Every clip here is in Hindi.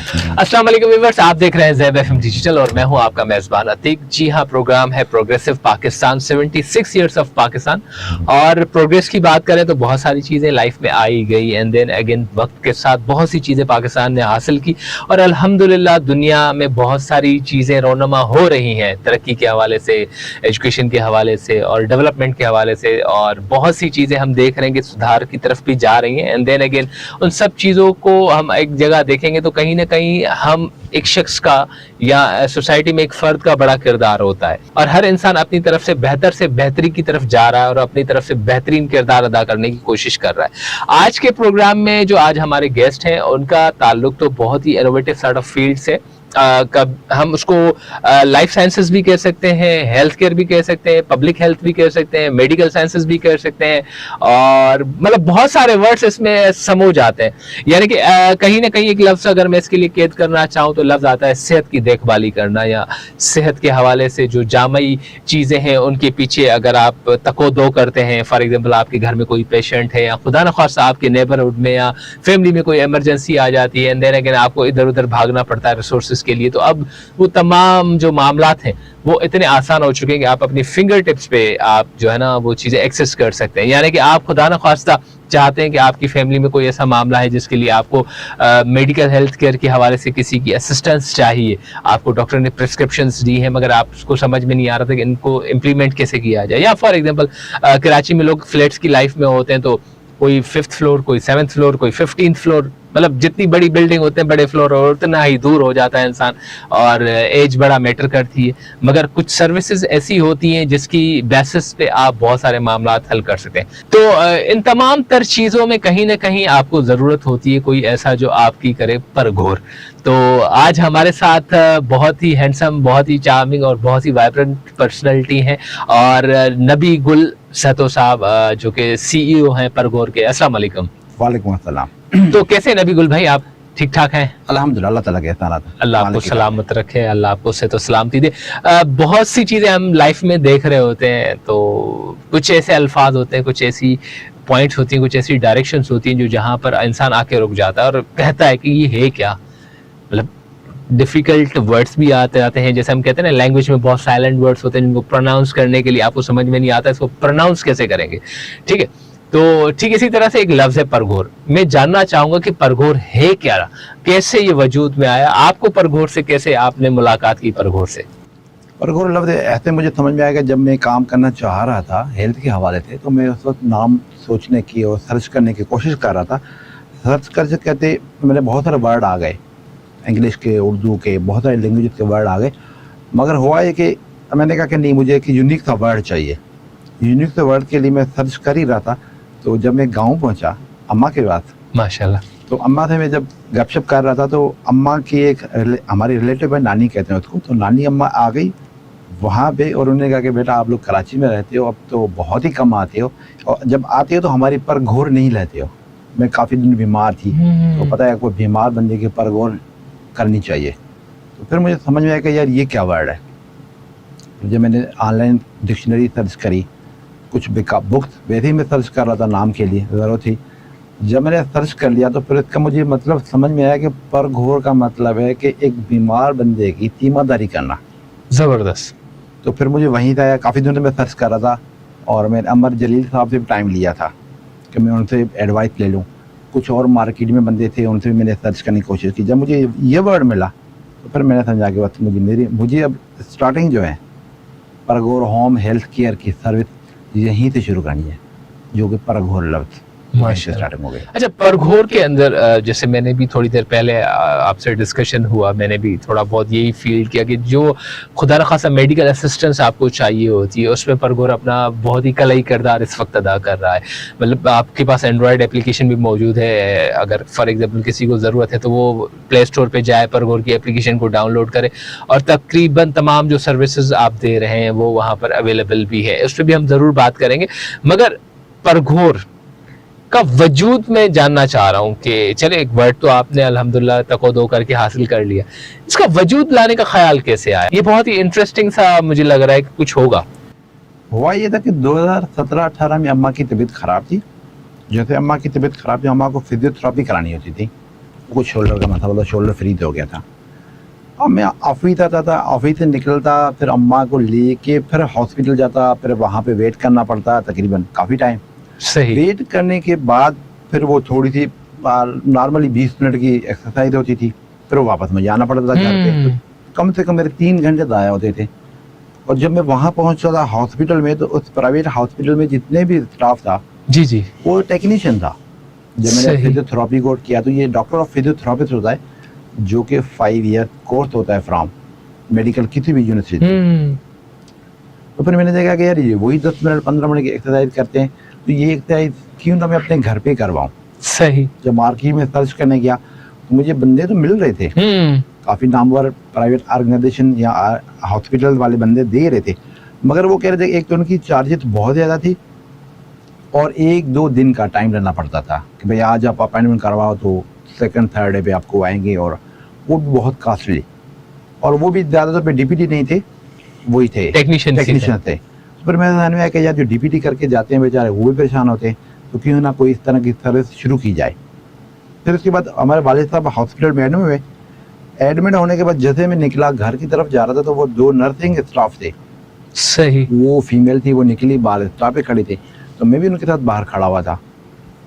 अस्सलाम वालेकुम व्यूअर्स, आप देख रहे हैं ज़ैब एफएम डिजिटल और मैं हूं आपका मेजबान अतीक। जी हां, प्रोग्राम है progressive Pakistan, 76 years of Pakistan. और प्रोग्रेस की बात करें तो बहुत सारी चीज़ें लाइफ में आई गई एंड देन अगेन वक्त के साथ बहुत सी चीज़ें पाकिस्तान ने हासिल की और अल्हम्दुलिल्लाह दुनिया में बहुत सारी चीज़ें रोनमा हो रही हैं तरक्की के हवाले से, एजुकेशन के हवाले से और डेवलपमेंट के हवाले से। और बहुत सी चीज़ें हम देख रहे हैं कि सुधार की तरफ भी जा रही हैं एंड देन अगेन उन सब चीज़ों को हम एक जगह देखेंगे तो कहीं ना कहीं हम एक शख्स का या सोसाइटी में एक फर्द का बड़ा किरदार होता है और हर इंसान अपनी तरफ से बेहतरी की तरफ जा रहा है और अपनी तरफ से बेहतरीन किरदार अदा करने की कोशिश कर रहा है। आज के प्रोग्राम में जो आज हमारे गेस्ट हैं उनका ताल्लुक तो बहुत ही इनोवेटिव सॉर्ट ऑफ फील्ड से, हम उसको लाइफ साइंसेस भी कह सकते हैं, हेल्थ केयर भी कह सकते हैं, पब्लिक हेल्थ भी कह सकते हैं, मेडिकल साइंसेस भी कह सकते हैं और मतलब बहुत सारे वर्ड्स इसमें समो जाते हैं। यानी कि कहीं ना कहीं एक लफ्ज़ अगर मैं इसके लिए कैद करना चाहूँ तो लफ्ज़ आता है सेहत की देखभाली करना या सेहत के हवाले से जो जामई चीज़ें हैं उनके पीछे अगर आप तको-दो करते हैं। फॉर एग्जाम्पल आपके घर में कोई पेशेंट है या खुदा न खास्ता आपके नेबरहुड में या फैमिली में कोई इमरजेंसी आ जाती है एंड देन अगेन आपको इधर उधर भागना पड़ता है रिसोर्सेज के लिए, तो अब वो तमाम जो मामलात हैं वो इतने आसान हो चुके हैं कि आप अपनी फिंगर टिप्स पे आप जो है ना वो चीज़ें एक्सेस कर सकते हैं। यानी कि आप खुदा न खास्ता चाहते हैं कि आपकी फैमिली में कोई ऐसा मामला है जिसके लिए आपको मेडिकल हेल्थ केयर के हवाले से किसी की असिस्टेंस चाहिए, आपको डॉक्टर ने प्रिस्क्रिप्शंस दी है मगर आपको समझ में नहीं आ रहा था कि इनको इम्प्लीमेंट कैसे किया जाए। या फॉर एग्जांपल कराची में लोग फ्लैट्स की लाइफ में होते हैं तो कोई 5th फ्लोर, कोई 7th फ्लोर, कोई 15th फ्लोर, मतलब जितनी बड़ी बिल्डिंग होते हैं बड़े फ्लोर और उतना ही दूर हो जाता है इंसान और एज बड़ा मैटर करती है। मगर कुछ सर्विसेज ऐसी होती हैं जिसकी बेसिस पे आप बहुत सारे मामला हल कर सकते हैं। तो इन तमाम तर चीज़ों में कहीं ना कहीं आपको ज़रूरत होती है कोई ऐसा जो आपकी करे परघोर। तो आज हमारे साथ बहुत ही हैंडसम, बहुत ही चार्मिंग और बहुत ही वाइब्रेंट पर्सनैलिटी हैं और नबी गुल सहतो साहब जो कि CEO हैं परघोर के। अस्सलाम वालेकुम। वालेकुम अस्सलाम। तो कैसे नबी गुल भाई, आप ठीक ठाक हैं? अल्हम्दुलिल्लाह, अल्लाह ताला के एहसान है। अल्लाह आपको सलामत रखे, अल्लाह आपको सेहत और सलामती दे। बहुत सी चीज़ें हम लाइफ में देख रहे होते हैं तो कुछ ऐसे अल्फाज होते हैं, कुछ ऐसी पॉइंट्स होती हैं, कुछ ऐसी डायरेक्शंस होती हैं जो जहाँ पर इंसान आके रुक जाता है और कहता है कि ये है क्या। मतलब डिफ़िकल्ट वर्ड्स भी आते हैं, जैसे हम कहते हैं ना लैंग्वेज में बहुत साइलेंट वर्ड्स होते हैं जिनको प्रोनाउंस करने के लिए आपको समझ में नहीं आता इसको प्रोनाउंस कैसे करेंगे, ठीक है। तो ठीक इसी तरह से एक लफ्ज़ है परघोर। मैं जानना चाहूँगा कि परघोर है क्या, कैसे ये वजूद में आया, आपको परघोर से कैसे आपने मुलाकात की परघोर से? परघोर लफ्ज़ ऐसे मुझे समझ में आएगा जब मैं काम करना चाह रहा था हेल्थ के हवाले से, तो मैं उस वक्त नाम सोचने की और सर्च करने की कोशिश कर रहा था। सर्च करते कहते मेरे बहुत सारे वर्ड आ गए, इंग्लिश के, उर्दू के, बहुत सारे लैंग्वेज के वर्ड आ गए। मगर हुआ ये कि मैंने कहा कि नहीं, मुझे एक यूनिक सा वर्ड चाहिए। यूनिक से वर्ड के लिए मैं सर्च कर ही रहा था। तो जब मैं गांव पहुंचा अम्मा के पास, माशाल्लाह, तो अम्मा से मैं जब गपशप कर रहा था तो अम्मा की एक हमारी रिलेटिव है, नानी कहते हैं उसको, तो नानी अम्मा आ गई वहाँ पे और उन्होंने कहा कि बेटा आप लोग कराची में रहते हो, अब तो बहुत ही कम आते हो और जब आते हो तो हमारी परघोर नहीं लेते हो। मैं काफ़ी दिन बीमार थी तो पता है कोई बीमार बंदे की परघोर करनी चाहिए। तो फिर मुझे समझ में आया कि यार ये क्या वर्ड है। तो जब मैंने ऑनलाइन डिक्शनरी सर्च करी, कुछ बुक्स वैसे ही मैं सर्च कर रहा था नाम के लिए, ज़रूरत थी। जब मैंने सर्च कर लिया तो फिर इसका मुझे मतलब समझ में आया कि परघोर का मतलब है कि एक बीमार बंदे की तीमारदारी करना। ज़बरदस्त। तो फिर मुझे वहीं से आया, काफ़ी दिनों से मैं सर्च कर रहा था और मैंने अमर जलील साहब से भी टाइम लिया था कि मैं उनसे एडवाइस ले लूँ। कुछ और मार्केट में बंदे थे उनसे भी मैंने सर्च करने की कोशिश की। जब मुझे ये वर्ड मिला तो फिर मैंने समझा कि बस मुझे अब स्टार्टिंग जो है परघोर होम हेल्थ केयर की सर्विस यहीं से शुरू करनी है, जो कि परघोर लफ्ज़ स्टार्टिंग हो गई। अच्छा, परघोर के अंदर जैसे मैंने भी थोड़ी देर पहले आपसे डिस्कशन हुआ, मैंने भी थोड़ा बहुत यही फील किया कि जो खुदा न खासा मेडिकल असिस्टेंस आपको चाहिए होती है उसमें परघोर अपना बहुत ही कलई किरदार इस वक्त अदा कर रहा है। मतलब आपके पास एंड्रॉयड एप्लीकेशन भी मौजूद है, अगर फॉर एग्जाम्पल किसी को ज़रूरत है तो वो प्ले स्टोर पर जाए, परघोर की एप्लीकेशन को डाउनलोड करे और तकरीबन तमाम जो सर्विसेज आप दे रहे हैं वो वहाँ पर अवेलेबल भी है। उस पर भी हम ज़रूर बात करेंगे। मगर परघोर का वजूद में जानना चाह रहा हूँ कि चले एक वर्ड तो आपने अल्हम्दुलिल्लाह तको-दो करके हासिल कर लिया, इसका वजूद लाने का ख्याल कैसे आया? ये बहुत ही इंटरेस्टिंग सा मुझे लग रहा है कि कुछ होगा। हुआ ये था कि 2017-18 में अम्मा की तबीयत ख़राब थी। जैसे अम्मा की तबीयत ख़राब थी, अम्मा को फिजियोथेरेपी करानी होती थी कुछ शोल्डर का मसला था, शोल्डर फ्री हो गया था। अब मैं ऑफिस आता था, ऑफिस से निकलता, फिर अम्मा को लेके फिर हॉस्पिटल जाता, फिर वहाँ पे वेट करना पड़ता तकरीबन काफ़ी टाइम। सही। वेट करने के बाद फिर वो थोड़ी सी नॉर्मली 20 मिनट की एक्सरसाइज होती थी, फिर वो वापस मुझे आना पड़ता था घर पे। तो कम से कम मेरे 3 घंटे ज़ाया होते थे। और जब मैं वहाँ पहुँचता था हॉस्पिटल में, तो उस प्राइवेट हॉस्पिटल में जितने भी स्टाफ था जी जी। वो टेक्नीशियन था। जब मैंने सही। फिजियोथेरेपी कोर्स किया, तो ये डॉक्टर ऑफ फिजियोथेरेपिस्ट होता है, जो कि 5 ईयर कोर्स होता है फ्रॉम मेडिकल किसी भी यूनिवर्सिटी। तो फिर मैंने देखा कि यार ये वही 10 मिनट 15 मिनट की एक्सरसाइज करते हैं, तो ये एक्सरसाइज क्यों ना मैं अपने घर पे करवाऊँ। सही। जब मार्केट में सर्च करने गया तो मुझे बंदे तो मिल रहे थे, काफ़ी नामवर प्राइवेट ऑर्गेनाइजेशन या हॉस्पिटल वाले बंदे दे रहे थे, मगर वो कह रहे थे एक तो उनकी चार्जेस बहुत ज़्यादा थी और 1-2 दिन का टाइम लेना पड़ता था कि भाई आज आप अपॉइंटमेंट करवाओ तो सेकंड थर्ड डे पे आपको आएंगे, और वो भी बहुत कास्टली, और वो भी ज़्यादातर पे डीपीटी नहीं थे, वही थे टेक्नीशियन थे। तो फिर मेरे ध्यान में आया कि यार जो डीपीटी करके जाते हैं बेचारे वो भी परेशान होते हैं, तो क्यों ना कोई इस तरह की सर्विस शुरू की जाए। फिर उसके बाद हमारे वालिद साहब हॉस्पिटल में एडमिट हुए। एडमिट होने के बाद जैसे मैं निकला घर की तरफ जा रहा था, तो वो 2 नर्सिंग स्टाफ थे, सही। वो फीमेल थी, वो निकली बाहर स्टाफ पे खड़ी थी, तो मैं भी उनके साथ बाहर खड़ा हुआ था,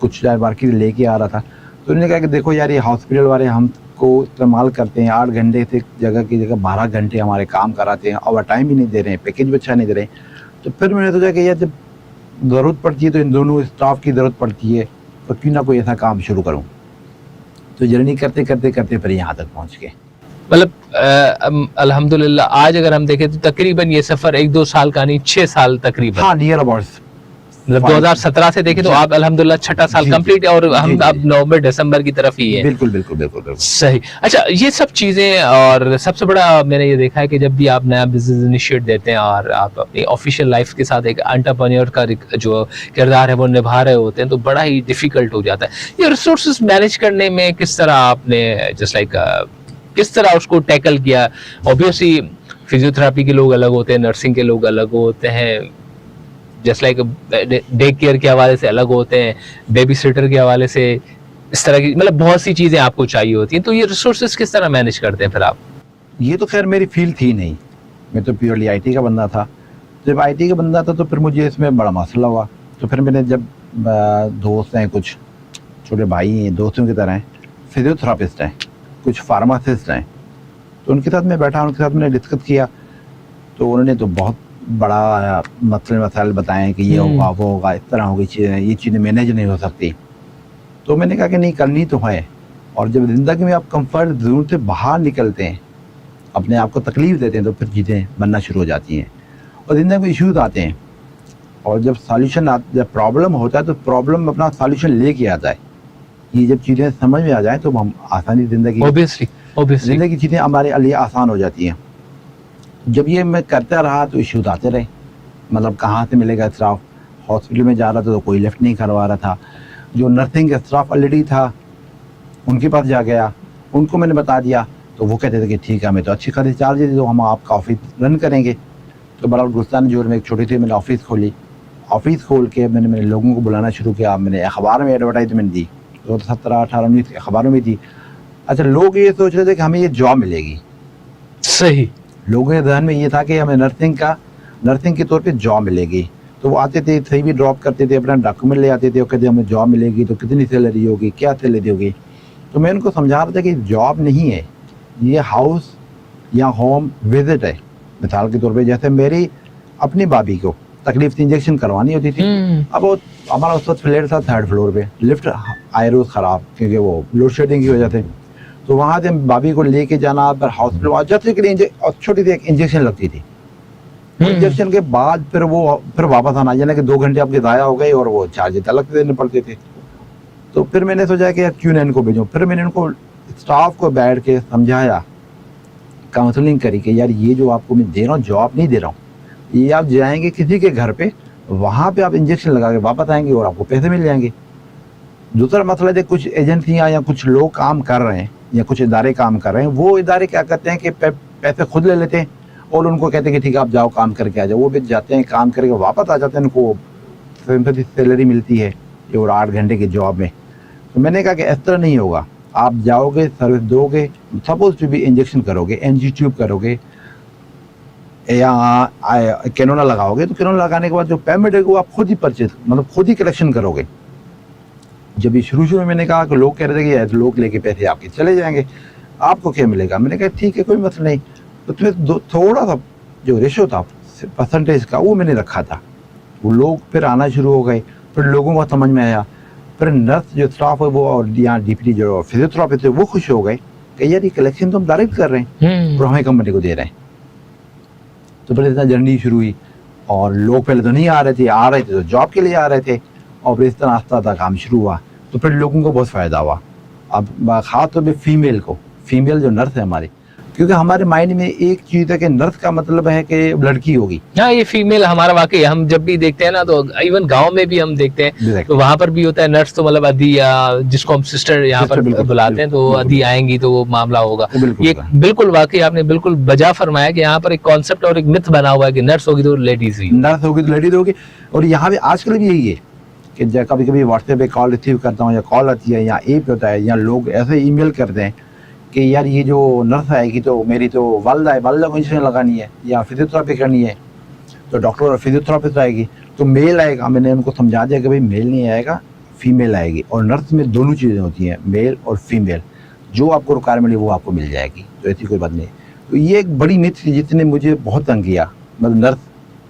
कुछ चाय मार्केट लेके आ रहा था। तो उन्होंने कहा कि देखो यार ये हॉस्पिटल वाले हमको इस्तेमाल करते हैं, 8 घंटे से जगह की जगह 12 घंटे हमारे काम कराते हैं, ओवर टाइम भी नहीं दे रहे हैं, पैकेज भी अच्छा नहीं दे रहे हैं। तो फिर मैंने सोचा कि यार जब ज़रूरत पड़ती है तो इन दोनों स्टाफ की ज़रूरत पड़ती है, तो क्यों ना कोई ऐसा काम शुरू करूँ। तो जर्नी करते करते करते फिर यहाँ तक पहुँच गए। मतलब अल्हम्दुलिल्लाह आज अगर हम देखें तो तकरीबन ये सफर 1-2 साल का नहीं, 6 साल तकरीबन। हाँ, नियर अबाउट मतलब 2017 से देखें तो जी। आप अल्हम्दुलिल्लाह छठा साल जी, कंप्लीट है, और जी, हम जी। अब नवंबर दिसंबर की तरफ ही है। बिल्कुल बिल्कुल बिल्कुल बिल्कुल। सही। अच्छा, ये सब चीजें, और सबसे बड़ा मैंने ये देखा है कि जब भी आप नया बिजनेस इनिशिएट देते हैं और आप अपनी ऑफिशियल लाइफ के साथ एक एंटरप्रेन्योर का जो किरदार है वो निभा रहे होते हैं, तो बड़ा ही डिफिकल्ट हो जाता है। ये रिसोर्सेज मैनेज करने में किस तरह आपने जस्ट लाइक किस तरह उसको टैकल किया? ऑब्वियसली फिजियोथेरेपी के लोग अलग होते हैं, नर्सिंग के लोग अलग होते हैं, जस्ट लाइक डे केयर के हवाले से अलग होते हैं, बेबी सिटर के हवाले से, इस तरह की मतलब बहुत सी चीजें आपको चाहिए होती हैं। तो ये रिसोर्सेज किस तरह मैनेज करते हैं फिर आप? ये तो खैर मेरी फील्ड थी नहीं, मैं तो प्योरली आईटी का बंदा था। जब आईटी का बंदा था तो फिर मुझे इसमें बड़ा मसला हुआ। तो फिर मैंने जब दोस्त हैं, कुछ छोटे भाई हैं, दोस्तों की तरह हैं, फिजियोथेरापिस्ट हैं, कुछ फार्मासिस्ट हैं, तो उनके साथ मैं बैठा, उनके साथ मैंने डिस्कस किया। तो उन्होंने तो बहुत बड़ा मसले मसाइल बताए कि ये होगा वो होगा, इस तरह होगी चीज़ें, ये चीज़ें मैनेज नहीं हो सकती। तो मैंने कहा कि नहीं, करनी तो है। और जब ज़िंदगी में आप कंफर्ट जोन से बाहर निकलते हैं, अपने आप को तकलीफ़ देते हैं, तो फिर चीज़ें बनना शुरू हो जाती हैं और ज़िंदगी में इश्यूज़ आते हैं। और जब सॉल्यूशन जब प्रॉब्लम होता है तो प्रॉब्लम अपना सॉल्यूशन लेके आता है। ये जब चीज़ें समझ में आ जाए तो हम आसानी ज़िंदगी की चीज़ें हमारे लिए आसान हो जाती हैं। जब ये मैं करता रहा तो इश्यूज़ आते रहे, मतलब कहाँ से मिलेगा स्टाफ। हॉस्पिटल में जा रहा था तो कोई लिफ्ट नहीं करवा रहा था। जो नर्सिंग का स्टाफ ऑलरेडी था उनके पास जा गया, उनको मैंने बता दिया, तो वो कहते थे कि ठीक है, हमें तो अच्छी खासी चार्ज दे दो, हम आपका ऑफिस रन करेंगे। तो बड़ा गुस्तान जोर में एक छोटी सी मैंने ऑफिस खोली। ऑफिस खोल के मैंने लोगों को बुलाना शुरू किया। मैंने अखबार में एडवर्टाइजमेंट दी, 2017, 18, 19 अखबारों में दी। अच्छा, लोग ये सोच रहे थे कि हमें ये जॉब मिलेगी। सही। लोगों के ध्यान में ये था कि हमें नर्सिंग के तौर पे जॉब मिलेगी। तो वो आते थे, सही भी ड्रॉप करते थे, अपना डॉक्यूमेंट ले आते थे और कहते हमें जॉब मिलेगी, तो कितनी सैलरी होगी, क्या सैलरी होगी। तो मैं उनको समझा रहा था कि जॉब नहीं है, ये हाउस या होम विजिट है। मिसाल के तौर पे जैसे मेरी अपनी भाभी को तकलीफ थी, इंजेक्शन करवानी होती थी। अब वो हमारा उस वक्त फ्लैट था 3rd फ्लोर पे, लिफ्ट आए रोज ख़राब क्योंकि वो लोड शेडिंग की वजह से। तो वहाँ से भाभी को लेके जाना, फिर हॉस्पिटल जैसे के लिए छोटी सी एक इंजेक्शन लगती थी। इंजेक्शन के बाद फिर वापस आना, यानी कि 2 घंटे आपके ज़ाया हो गए और वो चार्जेस अलग से देने पड़ते थे। तो फिर मैंने सोचा कि यार क्यों ना इनको भेजूँ। फिर मैंने इनको स्टाफ को बैठ के समझाया, काउंसलिंग करी कि यार ये जो आपको मैं दे रहा हूँ, जॉब नहीं दे रहा हूँ, ये आप जाएंगे किसी के घर पे, वहाँ पे आप इंजेक्शन लगा के वापस आएंगे और आपको पैसे मिल जाएंगे। दूसरा मसला है, कुछ एजेंसियाँ या कुछ लोग काम कर रहे हैं या कुछ इदारे काम कर रहे हैं, वो इदारे क्या करते हैं कि पैसे खुद ले लेते हैं और उनको कहते हैं कि ठीक है आप जाओ काम करके आ जाओ। वो भी जाते हैं, काम करके वापस आ जाते हैं, उनको सैलरी मिलती है और 8 घंटे की जॉब में। तो मैंने कहा कि इस तरह नहीं होगा, आप जाओगे, सर्विस दोगे, सपोज टू भी इंजेक्शन करोगे, एनजी ट्यूब करोगे या कैनोला लगाओगे, तो कैनोला लगाने के बाद जो पेमेंट है वो आप खुद ही परचेज, मतलब खुद ही कलेक्शन करोगे। जब ये शुरू में मैंने कहा कि लोग कह रहे थे कि लोग लेके पैसे आपके चले जाएंगे, आपको क्या मिलेगा, मैंने कहा ठीक है कोई मसला नहीं। तो तुम्हें थोड़ा सा जो रेशो था परसेंटेज का वो मैंने रखा था। वो लोग फिर आना शुरू हो गए, फिर लोगों को समझ में आया, फिर नर्स जो स्टाफ है वो और यहाँ डीपीटी जो फिजियोथेरापिस्ट थे वो खुश हो गए कि यार ये कलेक्शन तो हम डायरेक्ट कर रहे हैं और हमें कंपनी को दे रहे हैं। तो फिर इतना जर्नी शुरू हुई और लोग पहले तो नहीं आ रहे थे, आ रहे थे तो जॉब के लिए आ रहे थे, और फिर इस तरह आस्ता आस्ता काम शुरू हुआ। तो फिर लोगों को बहुत फ़ायदा हुआ। अब खास तौर पर फीमेल को, फीमेल जो नर्स है हमारी, क्योंकि हमारे माइंड में एक चीज़ है कि नर्स का मतलब है कि लड़की होगी। हाँ, ये फीमेल हमारा वाकई, हम जब भी देखते हैं ना, तो इवन गांव में भी हम देखते हैं तो वहां पर भी होता है नर्स, तो मतलब अदी या जिसको हम सिस्टर यहाँ पर बुलाते हैं, तो अदी आएंगी तो वो मामला होगा। ये बिल्कुल वाकई आपने बिल्कुल बजा फरमाया कि यहाँ पर एक कॉन्सेप्ट और एक मिथ बना हुआ है कि नर्स होगी तो लेडीज ही, नर्स होगी तो लेडीज होगी। और यहाँ पे आजकल भी यही है कि कभी कभी व्हाट्सएप पे कॉल रिसीव करता हूँ या कॉल आती है या ऐप होता है या लोग ऐसे ईमेल करते हैं कि यार ये जो नर्स आएगी तो मेरी तो वालदा है, वालदा को इंजेक्शन लगानी है या फिजियोथेरापी करनी है, तो डॉक्टर और फिजियोथेरापिस्ट आएगी तो मेल आएगा। मैंने उनको समझा दिया कि भाई मेल नहीं आएगा, फीमेल आएगी। और नर्स में दोनों चीज़ें होती हैं, मेल और फीमेल, जो आपको रिक्वायरमेंट है वो आपको मिल जाएगी, तो ऐसी कोई बात नहीं। तो ये एक बड़ी मिथ थी जिसने मुझे बहुत तंग किया। मतलब नर्स,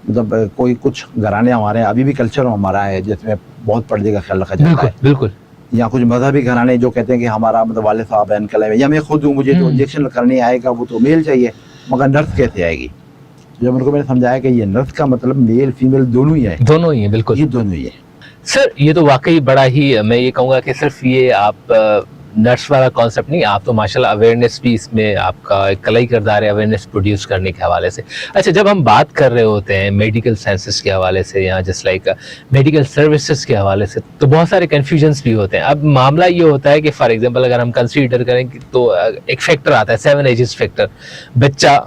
मतलब कोई कुछ घराने हमारे हैं, अभी भी कल्चर हमारा है जिसमें बहुत पर्दे का ख्याल रखा जाता है। बिल्कुल। या कुछ मजहबी घराने जो कहते हैं कि हमारा मतलब वाले साहब है, अंकल है, या मैं खुद हूँ, मुझे तो इंजेक्शन करने आएगा वो तो मेल चाहिए, मगर नर्स कैसे आएगी। जब उनको मैंने समझाया कि ये नर्स का मतलब मेल फीमेल दोनों ही है, दोनों ही है, बिल्कुल ये दोनों ही है। सर ये तो वाकई बड़ा ही, मैं ये कहूँगा कि सिर्फ ये आप नर्स वाला कॉन्सेप्ट नहीं, आप तो माशाल्लाह अवेयरनेस भी इसमें आपका एक कलाई किरदार है अवेयरनेस प्रोड्यूस करने के हवाले से। अच्छा, जब हम बात कर रहे होते हैं मेडिकल साइंसेस के हवाले से या जस्ट लाइक मेडिकल सर्विसेज के हवाले से, तो बहुत सारे कन्फ्यूजन्स भी होते हैं। अब मामला ये होता है कि फॉर एग्जांपल अगर हम कंसीडर करें तो एक फैक्टर आता है 7 एजेस फैक्टर। बच्चा,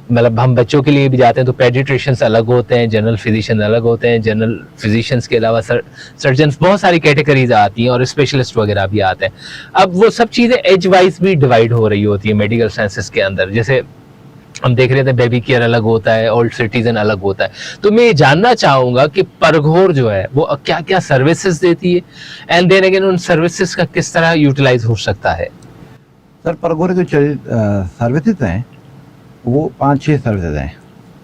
मतलब हम बच्चों के लिए भी जाते हैं तो पेडिट्रिशियंस अलग होते हैं, जनरल फिजिशियन अलग होते हैं, जनरल फिजिशियंस के अलावा सर्जन्स, बहुत सारी कैटेगरीज आती हैं और स्पेशलिस्ट वगैरह भी आते हैं। अब वो सब चीज़ें एज वाइज भी डिवाइड हो रही होती है मेडिकल साइंसेस के अंदर। जैसे हम देख रहे थे बेबी केयर अलग होता है, ओल्ड सिटीजन अलग होता है। तो मैं ये जानना चाहूँगा कि परघोर जो है वो क्या क्या सर्विसेज देती है, एंड देन अगेन उन सर्विसेज का किस तरह यूटिलाइज हो सकता है। सर परघोर जो सर्विसेज हैं वो 5-6 सर्विसेज हैं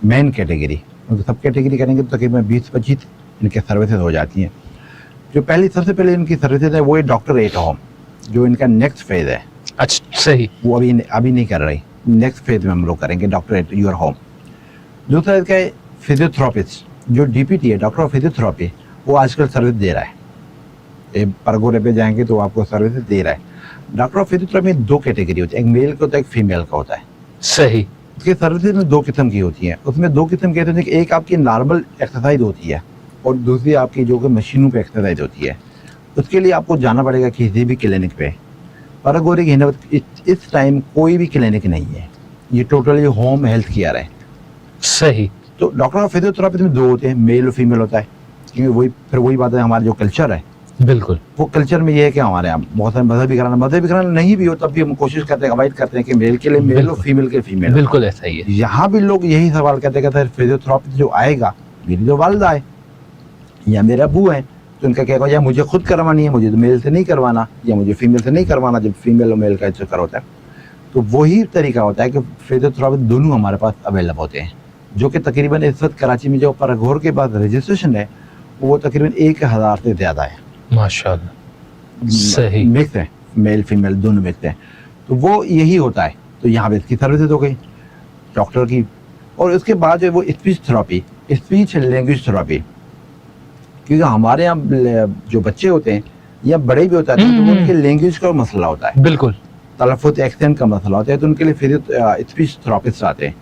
मेन कैटेगरी। मतलब सब कैटेगरी करेंगे तो तकरीबन 20-25 इनके सर्विसेज हो जाती हैं। जो पहली सबसे पहले इनकी सर्विसेज है वो है डॉक्टर एट होम, जो इनका नेक्स्ट फेज है। अच्छा, सही। वो अभी नहीं कर रही, नेक्स्ट फेज में हम लोग करेंगे डॉक्टर एट योर होम। दूसरा इसका है फिजियोथेरापिस्ट, जो डीपीटी है, डॉक्टर ऑफ फिजियोथेरापी, वो आजकल सर्विस दे रहा है। परगोरे पे जाएंगे तो आपको सर्विस दे रहा है। डॉक्टर ऑफ फिजियोथेरापी में 2 कैटेगरी होती है, एक मेल का होता है, एक फीमेल का होता है। सही। उसकी सर्विसेज में 2 किस्म की होती हैं। उसमें 2 किस्म की होती है, एक आपकी नॉर्मल एक्सरसाइज होती है और दूसरी आपकी जो कि मशीनों पे एक्सरसाइज होती है। उसके लिए आपको जाना पड़ेगा किसी भी क्लिनिक पे। परगोरे की इस टाइम कोई भी क्लिनिक नहीं है, ये टोटली होम हेल्थ केयर है। सही। तो डॉक्टर ऑफ फिजियोथेरापी में 2 होते हैं, मेल और फीमेल होता है, क्योंकि वही बात है, हमारा जो कल्चर है, बिल्कुल वो कल्चर में ये है कि हमारे यहाँ बहुत सारे मजहबी घराना नहीं भी हो तब भी हम कोशिश करते हैं, अवॉइड करते हैं कि मेल के लिए मेल और फीमेल के फीमेल। बिल्कुल ऐसा ही है। यहाँ भी लोग यही सवाल करते हैं कि फिजियोथेरापी जो आएगा, मेरी जो वालदा है या मेरे अबू हैं, तो उनका क्या या मुझे खुद करवानी है, मुझे तो मेल से नहीं करवाना या मुझे फीमेल से नहीं करवाना। जब फीमेल और मेल का चक्कर होता है तो वही तरीका होता है कि फिजियोथेरापी दोनों हमारे पास अवेलेबल होते हैं, जो कि तकरीबन इस वक्त कराची में जो परघोर के बाद रजिस्ट्रेशन है वो तकरीबन 1000 से ज़्यादा है। माशाअल्लाह, सही। मिक्स है, मेल फीमेल दोनों मिक्स हैं। तो वो यही होता है। तो यहाँ पे इसकी सर्विसेज हो गई डॉक्टर की। और उसके बाद जो है वो speech therapy, speech language therapy, क्योंकि हमारे यहाँ जो बच्चे होते हैं या बड़े भी होते हैं तो उनके लैंग्वेज का मसला होता है, बिल्कुल तलफ़ुज़ एक्सेंट का मसला होता है, तो उनके लिए स्पीच थेरापिस्ट आते हैं।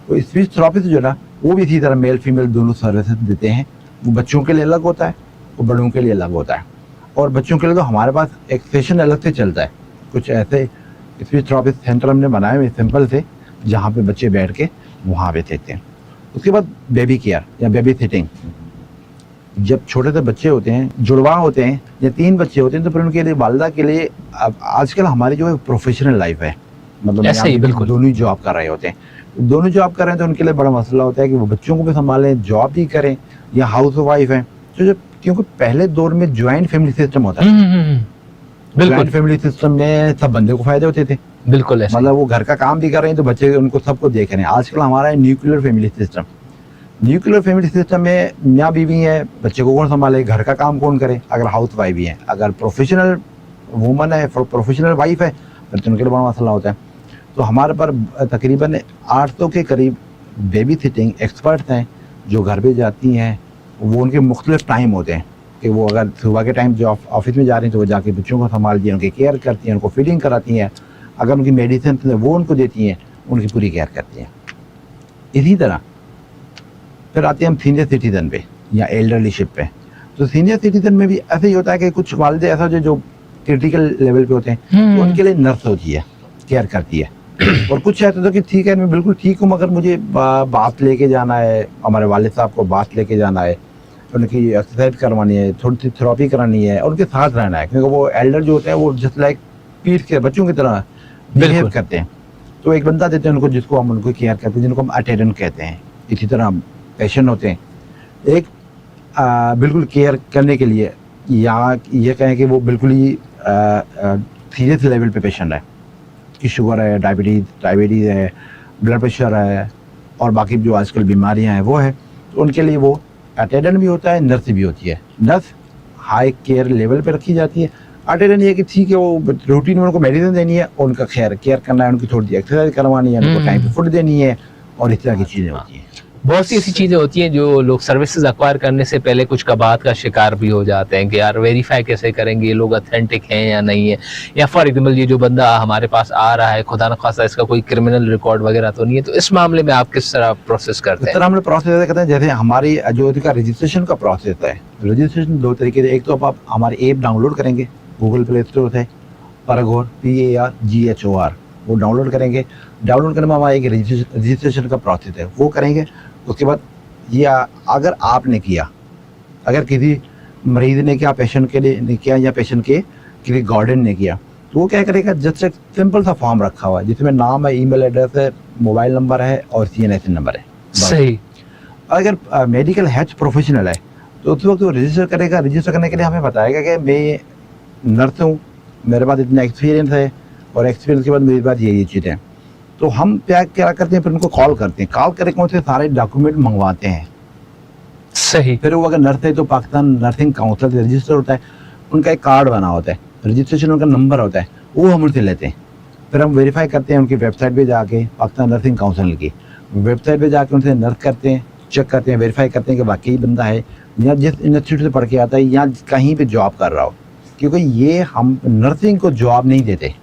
तो स्पीच थेरापिस्ट जो ना वो भी इसी तरह मेल फीमेल दोनों सर्विसेज देते हैं। वो बच्चों के लिए अलग होता है और बड़ों के लिए अलग होता है। और बच्चों के लिए तो हमारे पास एक सेशन अलग से चलता है। कुछ ऐसे स्पीच थेरापिस्ट सेंटर हमने बनाए हुए सिंपल से, जहाँ पे बच्चे बैठ के वहाँ पे देते हैं। उसके बाद बेबी केयर या बेबी सिटिंग, जब छोटे से बच्चे होते हैं, जुड़वा होते हैं या 3 बच्चे होते हैं, तो फिर उनके लिए वालिदा के लिए अब आजकल हमारी जो है प्रोफेशनल लाइफ है, मतलब ऐसे ही, बिल्कुल। दोनों ही जॉब कर रहे होते हैं, दोनों जॉब कर रहे हैं, तो उनके लिए बड़ा मसला होता है कि वो बच्चों को भी संभालें, जॉब भी करें या हाउस वाइफ है। तो जब क्योंकि पहले दौर में ज्वाइंट फैमिली सिस्टम होता है, बिल्कुल ज्वाइंट फैमिली सिस्टम में सब बंदे को फायदे होते थे, बिल्कुल ऐसे। मतलब वो घर का काम भी कर रहे हैं तो बच्चे उनको सबको देख रहे हैं। आजकल हमारा है nuclear family system. Nuclear family system में मियाँ बीवी है, बच्चे को कौन संभाले, घर का काम कौन करे, अगर हाउस वाइफ भी है, अगर प्रोफेशनल वुमन है, प्रोफेशनल वाइफ है, फिर तो उनके लिए बड़ा मसला होता है। तो हमारे पर तकरीबन 800 के करीब बेबी सिटिंग एक्सपर्ट्स हैं जो घर पे जाती हैं। वो उनके मुख्तलिफ टाइम होते हैं कि वो अगर सुबह के टाइम जो ऑफिस में जा रही हैं तो वो जाके बच्चों को संभालती हैं, उनकी केयर करती हैं, उनको फीडिंग कराती हैं, अगर उनकी मेडिसिन वो उनको देती हैं, उनकी पूरी केयर करती हैं। इसी तरह फिर आते हैं हम सीनियर सिटीजन पे या एल्डरलीशिप पे। तो सीनियर सिटीजन में भी ऐसे ही होता है कि कुछ वालिदे ऐसा जो क्रिटिकल लेवल पे होते हैं, तो उनके लिए नर्स होती है, केयर करती है। और कुछ ऐसा तो कि ठीक है मैं बिल्कुल ठीक हूँ, मगर मुझे बात लेके जाना है, हमारे वालिद साहब को बात लेके जाना है, उनकी एक्सरसाइज करवानी है, थोड़ी सी थेरेपी करानी है, और उनके साथ रहना है, क्योंकि वो एल्डर जो होते हैं वो जस्ट लाइक पीठ के बच्चों की तरह बिहेव करते हैं। तो एक बंदा देते हैं उनको जिसको हम उनको केयर करते हैं, जिनको हम अटेंडेंट कहते हैं। इसी तरह पेशेंट होते हैं, एक बिल्कुल केयर करने के लिए, या ये कहें कि वो बिल्कुल ही सीरियस लेवल पे पेशेंट है कि शुगर है, डायबिटीज़ है, ब्लड प्रेशर है और बाकी जो आजकल बीमारियां हैं वो है, तो उनके लिए वो अटेंडेंट भी होता है, नर्स भी होती है। नर्स हाई केयर लेवल पे रखी जाती है। अटेंडेंट ये कि ठीक है वो रूटीन में उनको मेडिसिन देनी है, और उनका केयर करना है, उनकी थोड़ी सी एक्सरसाइज करवानी है, उनको टाइम पे फूड देनी है, और इस तरह की चीज़ें होती हैं। बहुत सी ऐसी चीजें होती हैं जो लोग सर्विसेज अक्वायर करने से पहले कुछ कबात का शिकार भी हो जाते हैं कि यार वेरीफाई कैसे करेंगे ये लोग ऑथेंटिक हैं या नहीं है, या फॉर एग्जाम्पल ये जो बंदा हमारे पास आ रहा है खुदा न खासा इसका कोई क्रिमिनल रिकॉर्ड वगैरह तो नहीं है। तो इस मामले में आप किस तरह प्रोसेस करते हैं? इस तरह हम लोग प्रोसेस ऐसे करते हैं, जैसे हमारी जो इसका रजिस्ट्रेशन का प्रोसेस है, रजिस्ट्रेशन 2 तरीके से। एक तो आप हमारी ऐप डाउनलोड करेंगे गूगल प्ले स्टोर से, परगोर PARGHOR, वो डाउनलोड करेंगे। डाउनलोड करने में हमारा एक रजिस्ट्रेशन का प्रोसेस है, वो करेंगे। उसके बाद ये अगर आपने किया, अगर किसी मरीज ने किया, पेशेंट के लिए किया, या पेशेंट के किसी गार्डियन ने किया, तो वो क्या करेगा, जस्ट एक सिंपल सा फॉर्म रखा हुआ है जिसमें नाम है, ईमेल एड्रेस है, मोबाइल नंबर है और CNSN नंबर है। सही। अगर मेडिकल हेल्थ प्रोफेशनल है तो उस वक्त वो रजिस्टर करेगा। रजिस्टर करने के लिए हमें बताएगा कि मैं नर्स हूँ, मेरे पास इतना एक्सपीरियंस है, और एक्सपीरियंस के बाद मेरे पास ये चीज़ें हैं। तो हम क्या करते हैं, फिर उनको कॉल करते हैं, कॉल करके उनसे सारे डॉक्यूमेंट मंगवाते हैं। सही। फिर वो अगर नर्स है तो पाकिस्तान नर्सिंग काउंसिल से रजिस्टर होता है, उनका एक कार्ड बना होता है, रजिस्ट्रेशन उनका नंबर होता है, वो हम उनसे लेते हैं। फिर हम वेरीफाई करते हैं उनकी वेबसाइट पे जाके, पाकिस्तान नर्सिंग काउंसिल की वेबसाइट पे जाके उनसे नर्स करते हैं, चेक करते हैं, वेरीफाई करते हैं कि वाकई बंदा है, या जिस इंस्टीट्यूट से पढ़ के आता है या कहीं पे जॉब कर रहा हो। क्योंकि ये हम नर्सिंग को जॉब नहीं देते,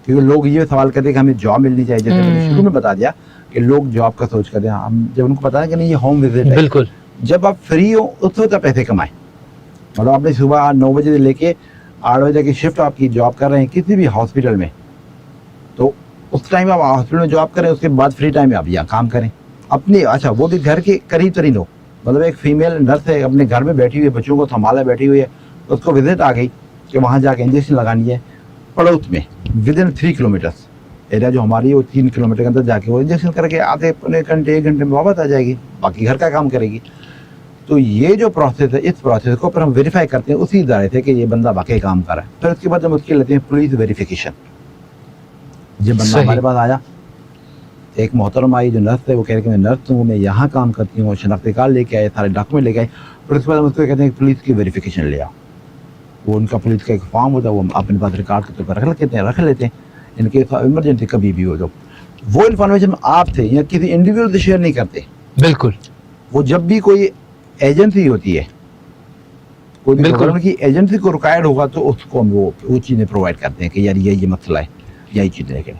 क्योंकि लोग ये सवाल करते हैं कि हमें जॉब मिलनी चाहिए। जैसे मैंने शुरू में बता दिया कि लोग जॉब का सोच करते हैं, हम जब उनको पता है कि नहीं ये होम विजिट है, बिल्कुल। जब आप फ्री हो उस वक्त पैसे कमाएं। मतलब आपने सुबह 9 बजे से लेके 8 बजे की शिफ्ट आपकी जॉब कर रहे हैं किसी भी हॉस्पिटल में, तो उस टाइम आप हॉस्पिटल में जॉब करें, उसके बाद फ्री टाइम में आप यहाँ काम करें अपनी। अच्छा, वो भी घर के करीब तरीन हो, मतलब एक फीमेल नर्स है अपने घर में बैठी हुई है, बच्चों को संभाला बैठी हुई है, उसको विजिट आ गई कि वहाँ जाके इंजेक्शन लगानी है पड़ोस में, विद इन 3 किलोमीटर्स एरिया जो हमारी, वो 3 किलोमीटर के अंदर जाके वो इंजेक्शन करके आधे पौने घंटे 1 घंटे में वापस आ जाएगी, बाकी घर का काम करेगी। तो ये जो प्रोसेस है, इस प्रोसेस को पर हम वेरीफाई करते हैं उसी इदारे से कि ये बंदा वाकई काम कर रहा है। फिर उसके बाद हम उसके लेते हैं पुलिस वेरिफिकेशन। जब बंदा हमारे पास आया, एक मोहतरम आई जो नर्स है, वो कह रहे कि मैं नर्स हूँ, मैं यहाँ काम करती हूँ, शनाख्ती कार्ड लेके आए, सारे डॉक्यूमेंट लेके आए। फिर उसके बाद हम उसको कहते हैं पुलिस की वेरिफिकेशन ले आओ। वो उनका पुलिस का एक फॉर्म होता है, वो अपने पास रिकॉर्ड के तौर पर रख लेते हैं इनके इमरजेंसी कभी भी हो। तो वो इन्फॉर्मेशन आप थे या किसी इंडिविजुअल से शेयर नहीं करते। बिल्कुल। वो जब भी कोई एजेंसी होती है, कोई गवर्नमेंट की एजेंसी को रिक्वायर्ड होगा, तो उसको हम वो चीज़ें प्रोवाइड करते हैं कि यार ये मसला है, यही चीज़ लेके।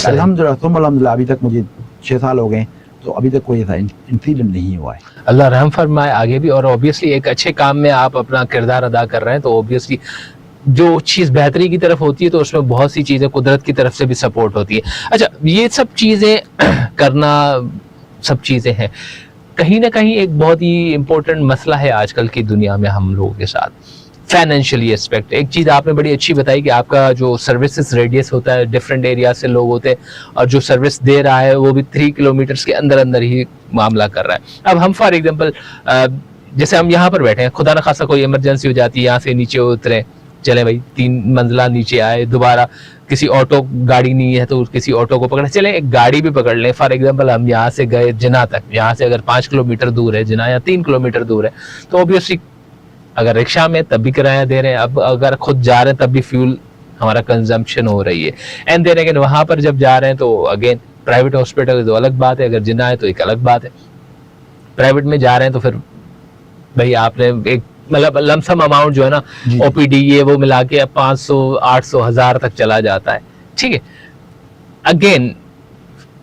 अल्हम्दुलिल्लाह अभी तक मुझे 6 साल हो गए, तो अभी तक कोई ऐसा इंसिडेंट नहीं हुआ है। अल्लाह रहम फरमाए आगे भी। और ऑब्वियसली एक अच्छे काम में आप अपना किरदार अदा कर रहे हैं, तो ऑब्वियसली जो चीज़ बेहतरी की तरफ होती है तो उसमें बहुत सी चीज़ें कुदरत की तरफ से भी सपोर्ट होती है। अच्छा, ये सब चीज़ें करना, सब चीज़ें हैं, कहीं ना कहीं एक बहुत ही इंपॉर्टेंट मसला है आजकल की दुनिया में हम लोगों के साथ, फाइनेंशियली एस्पेक्ट। एक चीज़ आपने बड़ी अच्छी बताई कि आपका जो सर्विसेज रेडियस होता है, डिफरेंट एरिया से लोग होते हैं, और जो सर्विस दे रहा है वो भी 3 किलोमीटर्स के अंदर अंदर ही मामला कर रहा है। अब हम फॉर एग्जांपल जैसे हम यहाँ पर बैठे हैं, खुदा न खासा कोई इमरजेंसी हो जाती है, यहाँ से नीचे उतरे, चले भाई 3 मंजिला नीचे आए, दोबारा किसी ऑटो गाड़ी नहीं है तो किसी ऑटो को पकड़े, चले एक गाड़ी भी पकड़ लें। फॉर एग्जांपल हम यहाँ से गए जिना तक, यहाँ से अगर 5 किलोमीटर दूर है जिना, या 3 किलोमीटर दूर है, तो ऑब्वियसली अगर रिक्शा में तब भी किराया दे रहे हैं, अब अगर खुद जा रहे हैं तब भी फ्यूल हमारा कंजम्पशन हो रही है। एंड देन अगेन वहां पर जब जा रहे हैं तो अगेन प्राइवेट हॉस्पिटल तो अलग बात है, अगर जिना है तो एक अलग बात है। प्राइवेट में जा रहे हैं तो फिर भाई आपने एक मतलब लमसम अमाउंट जो है ना, ओपीडी ये वो मिला के 500 800 1000 तक चला जाता है। ठीक है, अगेन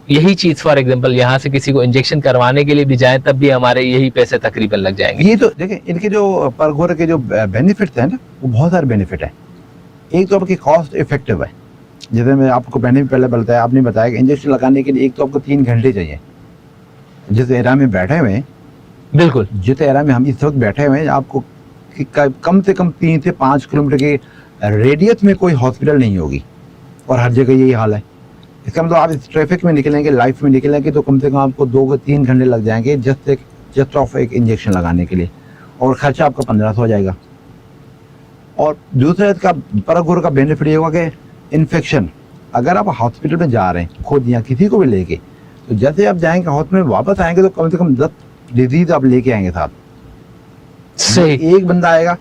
यही चीज फॉर एग्जांपल यहाँ से किसी को इंजेक्शन करवाने के लिए भी जाए तब भी हमारे यही पैसे तकरीबन लग जाएंगे। ये तो देखिए, इनके जो पर घोर के जो बेनिफिट है ना, वो बहुत सारे बेनिफिट है। एक तो आपकी कॉस्ट इफेक्टिव है, जैसे मैं आपको पहले बताया, आपने बताया कि इंजेक्शन लगाने के लिए एक तो आपको 3 घंटे चाहिए। जिस एरिया में बैठे हुए हैं, बिल्कुल जिस एरिया में हम इस वक्त बैठे हुए हैं, आपको कम से कम 3 से 5 किलोमीटर के रेडियस में कोई हॉस्पिटल नहीं होगी, और हर जगह यही हाल है। इसका मतलब आप इस ट्रैफिक में निकलेंगे, लाइफ में निकलेंगे, तो कम से कम आपको 2 से 3 घंटे लग जाएंगे जस्ट ऑफ एक इंजेक्शन लगाने के लिए, और खर्चा आपका 1500 हो जाएगा। और दूसरा इसका परघोर का बेनिफिट ये होगा कि इन्फेक्शन, अगर आप हॉस्पिटल में जा रहे हैं खुद या किसी को भी लेके, तो जैसे आप जाएंगे हॉस्पिटल में वापस आएंगे तो कम से कम 10 डिजीज आप लेके आएंगे साथ। सही। एक बंदा आएगा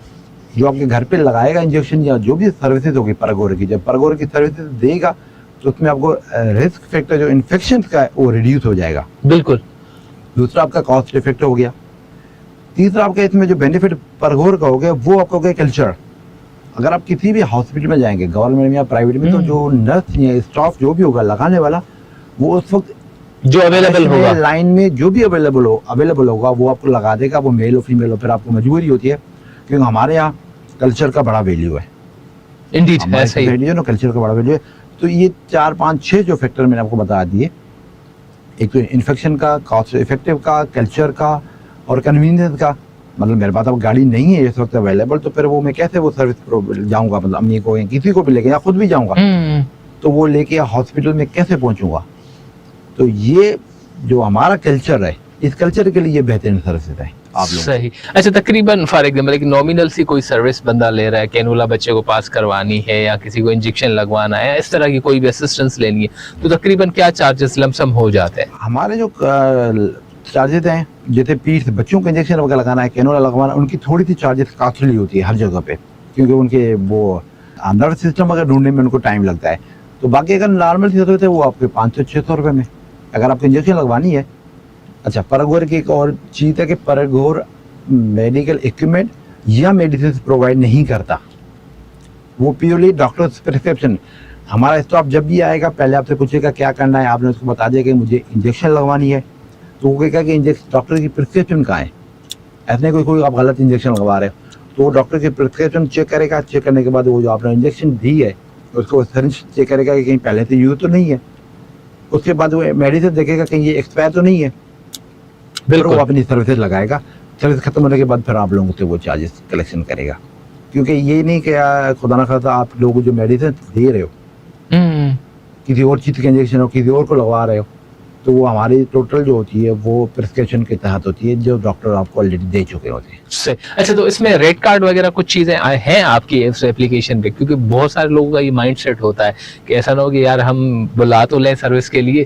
जो आपके घर पे लगाएगा इंजेक्शन, या जो भी सर्विसेज होगी परघोर की, जब परघोर की सर्विसेज देगा तो उसमें आपको रिस्क फैक्टर जो इन्फेक्शन का है वो रिड्यूस हो जाएगा। बिल्कुल। दूसरा आपका कॉस्ट इफेक्ट हो गया। तीसरा आपका इसमें जो बेनिफिट परघोर का हो गया वो आपका हो गया कल्चर। अगर आप किसी भी हॉस्पिटल में जाएंगे, गवर्नमेंट में या प्राइवेट में, तो जो नर्स या स्टाफ जो भी होगा लगाने वाला, वो उस वक्त जो अवेलेबल होगा लाइन में जो भी अवेलेबल होगा वो आपको लगा देगा, वो मेल और फीमेल हो। फिर आपको मजबूरी होती है, क्योंकि हमारे यहाँ कल्चर का बड़ा वैल्यू है। इंडीड है, सही है ना, कल्चर का बड़ा वैल्यू है। तो ये 4 5 6 जो फैक्टर मैंने आपको बता दिए, एक तो इन्फेक्शन का, कॉस्ट इफेक्टिव का, कल्चर का, और कन्वीनियंस का। मतलब मेरे पास अब गाड़ी नहीं है इस वक्त अवेलेबल, तो फिर वो मैं कैसे वो सर्विस जाऊंगा, मतलब अम्मी को या किसी को भी लेके, या खुद भी जाऊंगा, तो वो लेके हॉस्पिटल में कैसे पहुंचूंगा। तो ये जो हमारा कल्चर है, इस कल्चर के लिए बेहतरीन सर्विस है आप लोग। सही। अच्छा, तकरीबन फॉर एग्जांपल एक नॉमिनल सी कोई सर्विस बंदा ले रहा है, कैनुला बच्चे को पास करवानी है या किसी को इंजेक्शन लगवाना है, इस तरह की कोई भी असिस्टेंस लेनी है, तो तकरीबन क्या चार्जेस लमसम हो जाते हैं? हमारे जो चार्जेस हैं, जैसे पीठ बच्चों को इंजेक्शन वगैरह लगाना है, कैनुला लगवाना, उनकी थोड़ी सी चार्जेस कॉस्टली होती है हर जगह पे, क्योंकि उनके वो नर्व सिस्टम अगर ढूंढने में उनको टाइम लगता है। तो बाकी अगर नॉर्मल सी सर्विस है वो आपके 500-600 रुपये में, अगर आपको इंजेक्शन लगवानी है। अच्छा, परघोर की एक और चीज़ है कि परघोर मेडिकल इक्विपमेंट या मेडिसिन प्रोवाइड नहीं करता, वो प्योरली डॉक्टर प्रिस्क्रिप्शन। हमारा स्टाफ जब भी आएगा पहले आपसे पूछेगा क्या करना है, आपने उसको बता दिया कि मुझे इंजेक्शन लगवानी है, तो वो कहेगा कि डॉक्टर की प्रिस्क्रिप्शन कहाँ है। ऐसा नहीं कोई आप गलत इंजेक्शन लगवा रहे हो, तो वो डॉक्टर की प्रिस्क्रिप्शन चेक करेगा। चेक करने के बाद वो जो आपने इंजेक्शन दी है उसको सिरिंज चेक करेगा कि कहीं पहले से यूज तो नहीं है। उसके बाद वो मेडिसिन देखेगा कहीं ये एक्सपायर तो नहीं है, फिर वो अपनी सर्विसेज लगाएगा। सर्विस खत्म होने के बाद फिर आप लोगों से वो चार्जेस कलेक्शन करेगा, क्योंकि ये नहीं कि खुदा ना खासा आप लोगों को जो मेडिसिन दे रहे हो किसी और चीज़ के इंजेक्शन हो, किसी और को लगवा रहे हो, तो वो हमारी टोटल जो होती है वो प्रिस्क्रिप्शन के तहत होती है, जो डॉक्टर आपको ऑलरेडी दे चुके होते हैं। अच्छा, तो इसमें रेट कार्ड वगैरह कुछ चीजें हैं आपकी इस एप्लीकेशन पे? क्योंकि बहुत सारे लोगों का ये माइंड सेट होता है कि ऐसा ना हो कि यार हम बुला तो लें सर्विस के लिए,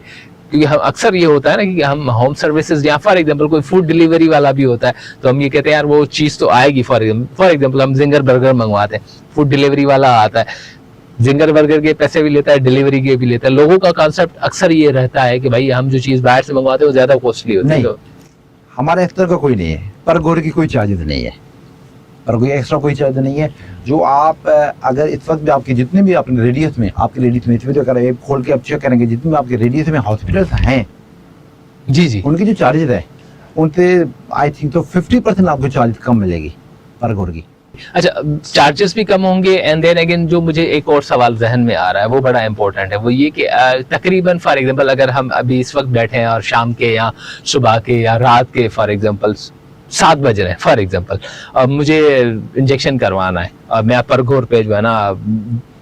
क्योंकि हम अक्सर ये होता है ना कि हम होम सर्विसेज या फॉर एग्जांपल कोई फूड डिलीवरी वाला भी होता है, तो हम ये कहते हैं यार वो चीज़ तो आएगी। फॉर एग्जांपल हम जिंगर बर्गर मंगवाते हैं, फूड डिलीवरी वाला आता है, जिंगर बर्गर के पैसे भी लेता है, डिलीवरी के भी लेता है। लोगों का कॉन्सेप्ट अक्सर ये रहता है कि भाई हम जो चीज़ बाहर से मंगवाते हैं वो ज़्यादा कॉस्टली होती है। हमारे एक्स्ट्रा का कोई नहीं है, परघोर की कोई चार्जेस नहीं है, पर कोई एक्स्ट्रा कोई चार्ज नहीं है। जो आप अगर इस वक्त भी आपके जितने भी अपने रेडियस में, आपके रेडियस में इसमें अगर ऐप खोल के आप चेक करेंगे, जितने भी आपके रेडियस में हॉस्पिटल्स हैं जी, उनकी जो चार्जेस है उनसे आई थिंक तो 50% आपको चार्ज कम मिलेगी परघोर की। अच्छा, चार्जेस भी कम होंगे। एंड देन अगेन जो मुझे एक और सवाल जहन में आ रहा है वो बड़ा इंपॉर्टेंट है, वो ये कि तकरीबन फॉर एग्जांपल अगर हम अभी इस वक्त बैठे हैं और शाम के या सुबह के या रात के फॉर एग्जांपल 7 बज रहे हैं फॉर एग्जांपल, मुझे इंजेक्शन करवाना है और मैं परघोर पे जो है ना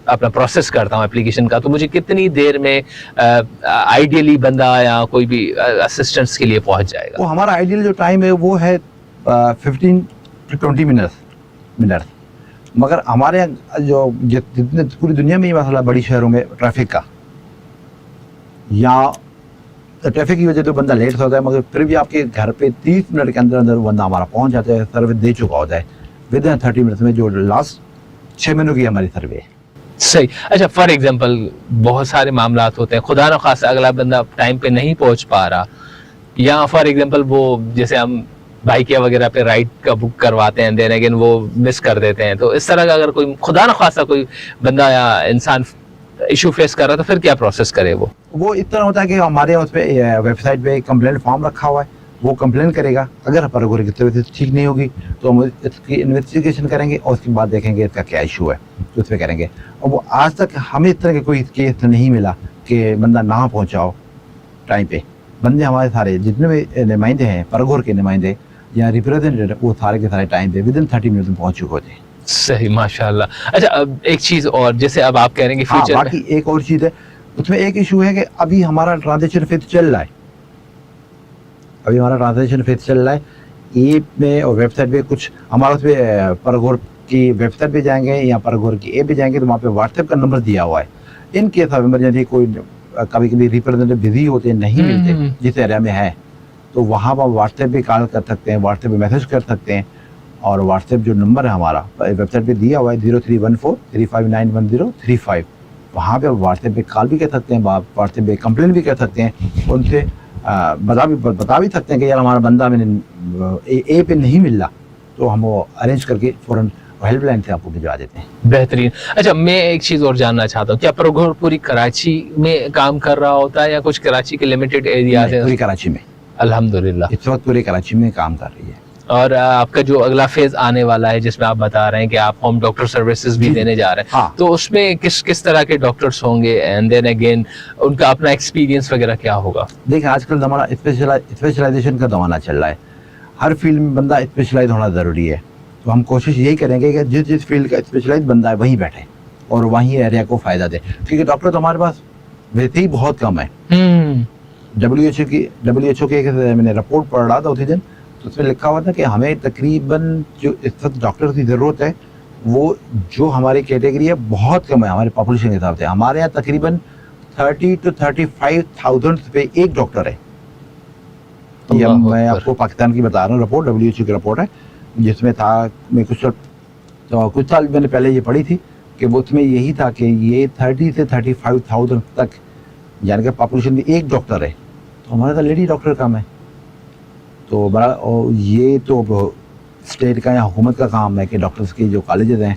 अपना प्रोसेस करता हूँ एप्लीकेशन का, तो मुझे कितनी देर में आइडियली बंदा या कोई भी असिस्टेंस के लिए पहुंच जाएगा? वो हमारा आइडियल जो टाइम है वो है 15 to 20 मिनट। मगर हमारे यहाँ जो जितने पूरी दुनिया में ये मसला बड़ी शहरों में ट्रैफिक का, या ट्रैफिक की वजह से बंदा लेट होता है, मगर फिर भी आपके घर पे 30 मिनट के अंदर अंदर बंदा हमारा पहुंच जाता है, सर्विस दे चुका होता है विद इन 30 मिनट्स में, जो लास्ट 6 महीनों की हमारी सर्वे है। सही। अच्छा, फॉर एग्जांपल बहुत सारे मामलात होते हैं, खुदा न खासा अगला बंदा टाइम पे नहीं पहुंच पा रहा, या फॉर एग्जांपल वो जैसे हम बाइक या वगैरह पे राइड का बुक करवाते हैं, देन अगेन वो मिस कर देते हैं, तो इस तरह का अगर कोई खुदा न खासा कोई बंदा या इंसान इशू फेस कर रहा है तो फिर क्या प्रोसेस करे? वो इस तरह होता है कि हमारे उस पर वेबसाइट पे कंप्लेंट फॉर्म रखा हुआ है, वो कंप्लेन करेगा। अगर परघोर की तबीयत ठीक नहीं होगी तो हम इसकी इन्वेस्टिगेशन करेंगे और उसके बाद देखेंगे इसका क्या इशू है, तो उस पर करेंगे। और वो आज तक हमें इस तरह का कोई केस नहीं मिला कि बंदा ना पहुँचाओ टाइम पे। बंदे हमारे सारे जितने भी नुमाइंदे हैं परघोर के नुमाइंदे या रिप्रेजेंटेटिव, वो सारे के सारे टाइम पे विद इन 30 मिनट में पहुँच चुके होते हैं। सही, माशाल्लाह। अच्छा, अब एक चीज और, जैसे अब आप कह रहे हैं कि फ्यूचर बाकी एक और चीज है, उसमें एक इशू है कि अभी हमारा ट्रांजेक्शन फेज चल रहा है, ऐप में और वेबसाइट पे कुछ हमारा उस पर परघोर की वेबसाइट पे जाएंगे या परघोर की ऐप पे जाएंगे तो वहाँ पे व्हाट्सएप का नंबर दिया हुआ है। इन केस ऑफ इमरजेंसी कोई कभी कभी रिप्रेजेंटेटिव बिजी होते हैं, नहीं मिलते जिस एरिया में है, तो वहाँ पर व्हाट्सएप पे कॉल कर सकते हैं, व्हाट्सएप पे मैसेज कर सकते हैं। और व्हाट्सएप जो नंबर है हमारा वेबसाइट पे दिया हुआ है 031435911035, वहाँ पे व्हाट्सएप पे कॉल भी कर सकते हैं, व्हाट्सएप पे कंप्लेन भी कर सकते हैं, उनसे बता भी सकते हैं कि यार हमारा बंदा मैंने ए पे नहीं मिल रहा, तो हम वो अरेंज करके फ़ौरन हेल्पलाइन से आपको भिजवा देते हैं। बेहतरीन। अच्छा, मैं एक चीज़ और जानना चाहता हूँ, क्या परघोर पूरी कराची में काम कर रहा होता है या कुछ कराची के लिमिटेड एरियाज हैं? पूरी कराची में, अल्हम्दुलिल्लाह इस वक्त पूरी कराची में काम कर रही है। और आपका जो अगला फेज आने वाला है जिसमें आप बता रहे हैं कि आप होम डॉक्टर सर्विसेज भी देने जा रहे हैं, हाँ। तो उसमें किस तरह के डॉक्टर्स होंगे एंड देन अगेन उनका अपना एक्सपीरियंस वगैरह क्या होगा? देखिए, आजकल ज़माना स्पेशलाइजेशन का ज़माना चल रहा है, हर फील्ड में बंदा स्पेशलाइज होना ज़रूरी है। तो हम कोशिश यही करेंगे कि जिस फील्ड का स्पेशलाइज बंदा है वहीं बैठे और वहीं एरिया को फ़ायदा दे, क्योंकि डॉक्टर तो हमारे पास वैसे ही बहुत कम है। WHO की एक मैंने रिपोर्ट पढ़ रहा था उसी दिन, तो उसमें लिखा हुआ था कि हमें तकरीबन जो इस वक्त डॉक्टर की ज़रूरत है वो जो हमारी कैटेगरी है बहुत कम है हमारे पॉपुलेशन के हिसाब से। हमारे यहाँ तकरीबन 30 to 35,000 पे एक डॉक्टर है। ये मैं आपको पाकिस्तान की बता रहा हूँ रिपोर्ट, WHO की रिपोर्ट है, जिसमें था मैं कुछ साल मैंने पहले ये पढ़ी थी कि वो उसमें यही था कि ये 30 से 35,000 तक यानी कि पॉपुलेशन में एक डॉक्टर है, तो हमारे तो लेडी डॉक्टर कम है। तो बड़ा और ये तो स्टेट का या हुकूमत का काम है कि डॉक्टर्स की जो कॉलेजेस हैं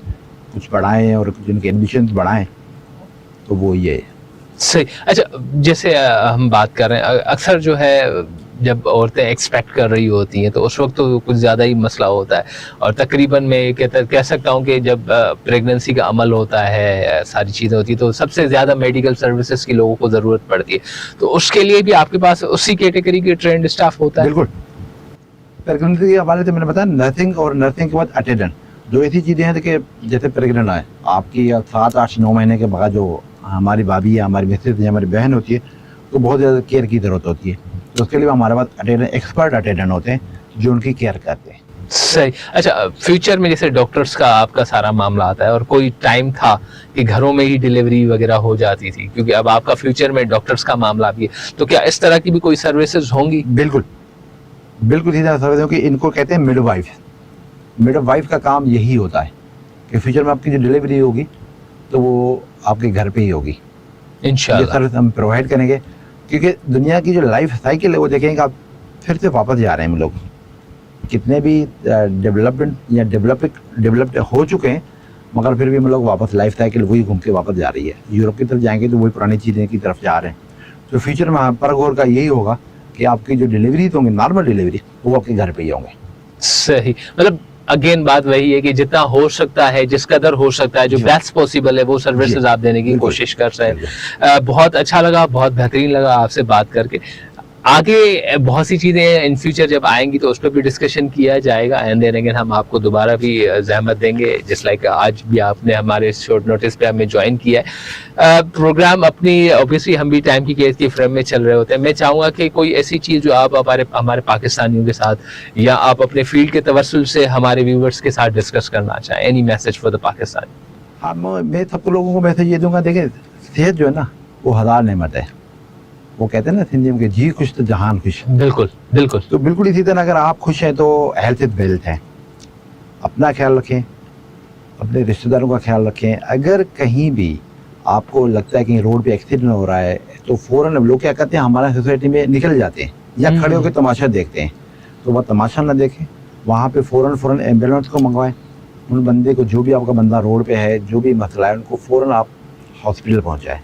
कुछ बढ़ाएं और कुछ उनके एडमिशन बढ़ाएं, तो वो ये है। सही। अच्छा, जैसे हम बात कर रहे हैं, अक्सर जो है जब औरतें एक्सपेक्ट कर रही होती हैं तो उस वक्त तो कुछ ज़्यादा ही मसला होता है, और तकरीबन मैं कह सकता हूँ कि जब प्रेगनेंसी का अमल होता है, सारी चीज़ें होती हैं, तो सबसे ज़्यादा मेडिकल सर्विसेज की लोगों को ज़रूरत पड़ती है, तो उसके लिए भी आपके पास उसी कैटेगरी के ट्रेंड स्टाफ होता है? बिल्कुल। प्रेगनेंसी के हवाले से मैंने बताया नर्सिंग, और नर्सिंग के बाद अटेंडेंट, जो ऐसी चीज़ें हैं कि जैसे प्रेगनेंट है आपकी 7, 8, 9 महीने के बाद जो हमारी भाभी या हमारी मिसेज या हमारी बहन होती है, तो बहुत ज़्यादा केयर की ज़रूरत होती है, तो उसके लिए हमारे पास अटेंडेंट, एक्सपर्ट अटेंडेंट होते हैं जो उनकी केयर करते हैं। सही। अच्छा, फ्यूचर में जैसे डॉक्टर्स का आपका सारा मामला आता है, और कोई टाइम था कि घरों में ही डिलीवरी वगैरह हो जाती थी, क्योंकि अब आपका फ्यूचर में डॉक्टर्स का मामला भी है, तो क्या इस तरह की भी कोई सर्विसेज होंगी? बिल्कुल सीधा सर्विस होगी। इनको कहते हैं मिडवाइफ। मिडवाइफ का काम यही होता है कि फ्यूचर में आपकी जो डिलीवरी होगी तो वो आपके घर पे ही होगी। इंशाल्लाह ये सर्विस हम प्रोवाइड करेंगे, क्योंकि दुनिया की जो लाइफ साइकिल है वो देखेंगे आप फिर से वापस जा रहे हैं। हम लोग कितने भी डेवलपमेंट या डेवलप्ड हो चुके हैं, मगर फिर भी हम लोग वापस लाइफ साइकिल वही घूम के वापस जा रही है। यूरोप की तरफ जाएंगे तो वही पुरानी चीज़ें की तरफ जा रहे हैं। तो फ्यूचर में परघोर का यही होगा कि आपकी जो डिलीवरी होंगी, नॉर्मल डिलीवरी, वो आपके घर पे ही होंगे। सही। मतलब अगेन बात वही है कि जितना हो सकता है, जिस कदर हो सकता है, जो जी। बेस्ट पॉसिबल है, वो सर्विसेज जी। आप देने की बिल्कुल। कोशिश कर रहे हैं। बिल्कुल। बहुत अच्छा लगा, बहुत बेहतरीन लगा आपसे बात करके। आगे बहुत सी चीजें इन फ्यूचर जब आएंगी तो उस पर भी डिस्कशन किया जाएगा, एंड देन अगेन हम आपको दोबारा भी जहमत देंगे, जिस लाइक आज भी आपने हमारे शॉर्ट नोटिस पे हमें ज्वाइन किया है। प्रोग्राम अपनी ऑब्वियसली हम भी टाइम की केस की फ्रेम में चल रहे होते हैं। मैं चाहूंगा कि कोई ऐसी चीज जो आप हमारे पाकिस्तानियों के साथ या आप अपने फील्ड के तवस्सुल से हमारे व्यूवर्स के साथ डिस्कस करना चाहें, any message for the Pakistan. हाँ, मैं सबको लोगों को मैसेज ये दूंगा, देखिए सेहत जो है ना वो 1000 नेमत है। वो कहते हैं ना हिंदी में कि जी खुश तो जहान खुश। बिल्कुल बिल्कुल। तो बिल्कुल इसी तरह अगर आप खुश हैं तो हेल्थ इज वेल्थ है। अपना ख्याल रखें, अपने रिश्तेदारों का ख्याल रखें। अगर कहीं भी आपको लगता है कि रोड पे एक्सीडेंट हो रहा है तो फ़ौरन लोग क्या करते हैं, हमारे सोसाइटी में निकल जाते हैं या खड़े होकर तमाशा देखते हैं। तो वह तमाशा ना देखें, वहाँ पे फ़ौरन एम्बुलेंस को मंगवाएं। उन बंदे को, जो भी आपका बंदा रोड पे है, जो भी मसला है, उनको फ़ौरन आप हॉस्पिटल पहुँचाएँ।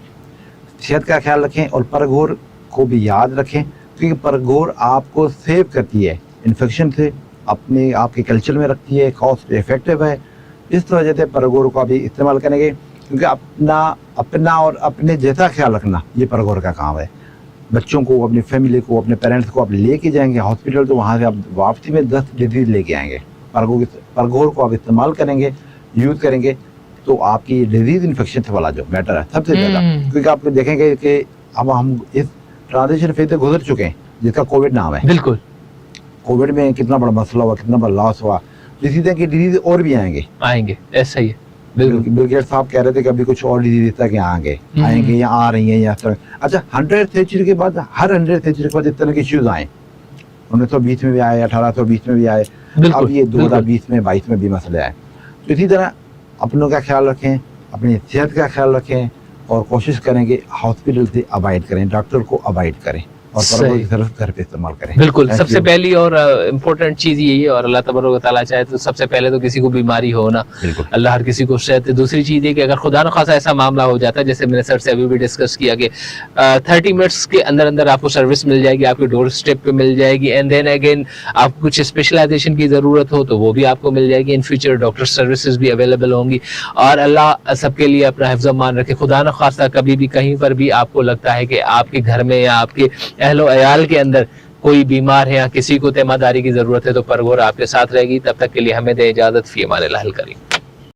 सेहत का ख्याल रखें और परगौर को भी याद रखें, क्योंकि परगौर आपको सेव करती है इन्फेक्शन से, अपने आपके कल्चर में रखती है, कॉस्ट इफेक्टिव है। इस वजह से परगौर को अभी इस्तेमाल करेंगे, क्योंकि अपना और अपने जैसा ख्याल रखना ये परगौर का काम है। बच्चों को, अपनी फैमिली को, अपने पेरेंट्स को आप लेके जाएंगे हॉस्पिटल, तो वहाँ से आप वापसी में 10 डिजीज लेके आएंगे। परगौर को आप इस्तेमाल करेंगे, यूज़ करेंगे, तो आपकी डिजीज इन्फेक्शन से वाला जो मैटर है सबसे ज़्यादा, क्योंकि आप देखेंगे कि अब हम इस ट्रांजिशन फेज से गुजर चुके हैं जिसका कोविड नाम है। बिल्कुल। कोविड में कितना बड़ा मसला हुआ, कितना बड़ा लॉस हुआ। इसी तरह की डिजीज और भी आएंगे, ऐसा ही है। बिल्कुल। बिल गेट्स साहब कह रहे थे कि अभी कुछ और डिजीज तक यहाँ आएंगे या आ रही हैं या अच्छा 100 सेंचुरी के बाद, हर 100 सेंचुरी के बाद इस तरह के इश्यूज आए। 1920 में भी आए, 1820 में भी आए, अब ये 2020 में 22 में भी मसले आए। तो इसी तरह अपनों का ख्याल रखें, अपनी सेहत का ख्याल रखें और कोशिश करें कि हॉस्पिटल से अवॉइड करें, डॉक्टर को अवॉइड करें और परगौर की तरफ घर पे इस्तेमाल करें। बिल्कुल, सबसे पहली और इम्पोर्टेंट चीज यही है, और अल्लाह तबारक व तआला चाहे तो सबसे पहले तो किसी को बीमारी हो ना, अल्लाह हर किसी को सेहत। दूसरी चीज है कि अगर खुदा न खासा ऐसा मामला हो जाता है, जैसे मैंने सर से अभी भी डिस्कस किया कि 30 मिनट्स के अंदर अंदर आपको सर्विस मिल जाएगी, आपके डोर स्टेप पे मिल जाएगी, एंड देन अगेन आपको कुछ स्पेशलाइजेशन की जरूरत हो तो वो भी आपको मिल जाएगी। इन फ्यूचर डॉक्टर सर्विसेज भी अवेलेबल होंगी, और अल्लाह सबके लिए अपना हिफ्ज़ अमान रखे। खुदा न खासा कभी भी कहीं पर भी आपको लगता है कि आपके घर में या आपके अहलो अयाल के अंदर कोई बीमार है या किसी को तीमारदारी की जरूरत है, तो परगौर आपके साथ रहेगी। तब तक के लिए हमें दे इजाजत। फी अमान अल्लाह। करीम।